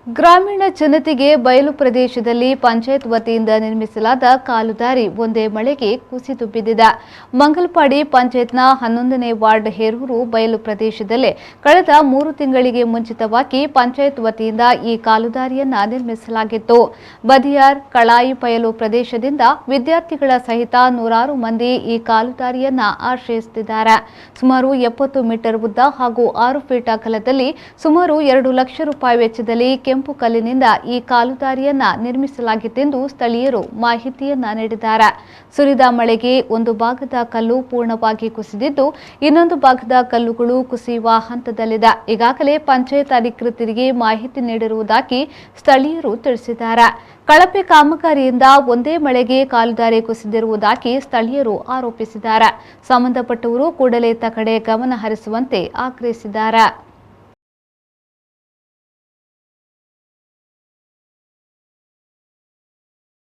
ಗ್ರಾಮೀಣ ಜನತೆಗೆ ಬಯಲು ಪ್ರದೇಶದಲ್ಲಿ ಪಂಚಾಯತ್ ವತಿಯಿಂದ ನಿರ್ಮಿಸಲಾದ ಕಾಲುದಾರಿ ಒಂದೇ ಮಳೆಗೆ ಕುಸಿದು ಬಿದ್ದಿದೆ. ಮಂಗಲಪಾಡಿ ಪಂಚಾಯತ್ನ 11ನೇ ವಾರ್ಡ್ ಹೇರೂರು ಬಯಲು ಪ್ರದೇಶದಲ್ಲಿ ಕಳೆದ 3 ತಿಂಗಳಿಗೆ ಮುಂಚಿತವಾಗಿ ಪಂಚಾಯತ್ ವತಿಯಿಂದ ಈ ಕಾಲುದಾರಿಯನ್ನು ನಿರ್ಮಿಸಲಾಗಿತ್ತು. ಬದಿಯಾರ್ ಕಳಾಯಿ ಬಯಲು ಪ್ರದೇಶದಿಂದ ವಿದ್ಯಾರ್ಥಿಗಳ ಸಹಿತ ನೂರಾರು ಮಂದಿ ಈ ಕಾಲುದಾರಿಯನ್ನು ಆಶ್ರಯಿಸುತ್ತಿದ್ದಾರೆ. ಸುಮಾರು 70 ಮೀಟರ್ ಉದ್ದ ಹಾಗೂ 6 ಫೀಟ್ ಅಗಲದಲ್ಲಿ ಸುಮಾರು 2 ಲಕ್ಷ ರೂಪಾಯಿ ವೆಚ್ಚದಲ್ಲಿ ಕೆಂಪು ಕಲ್ಲಿನಿಂದ ಈ ಕಾಲುದಾರಿಯನ್ನ ನಿರ್ಮಿಸಲಾಗಿತ್ತೆಂದು ಸ್ಥಳೀಯರು ಮಾಹಿತಿಯನ್ನ ನೀಡಿದ್ದಾರೆ. ಸುರಿದ ಮಳೆಗೆ ಒಂದು ಭಾಗದ ಕಲ್ಲು ಪೂರ್ಣವಾಗಿ ಕುಸಿದಿದ್ದು ಇನ್ನೊಂದು ಭಾಗದ ಕಲ್ಲುಗಳು ಕುಸಿಯುವ ಹಂತದಲ್ಲಿದೆ. ಈಗಾಗಲೇ ಪಂಚಾಯತ್ ಅಧಿಕೃತರಿಗೆ ಮಾಹಿತಿ ನೀಡಿರುವುದಾಗಿ ಸ್ಥಳೀಯರು ತಿಳಿಸಿದ್ದಾರೆ. ಕಳಪೆ ಕಾಮಗಾರಿಯಿಂದ ಒಂದೇ ಮಳೆಗೆ ಕಾಲುದಾರಿ ಕುಸಿದಿರುವುದಾಗಿ ಸ್ಥಳೀಯರು ಆರೋಪಿಸಿದ್ದಾರೆ. ಸಂಬಂಧಪಟ್ಟವರು ಕೂಡಲೇ ಇತ್ತ ಕಡೆ ಗಮನ ಹರಿಸುವಂತೆ ಆಗ್ರಹಿಸಿದ್ದಾರೆ.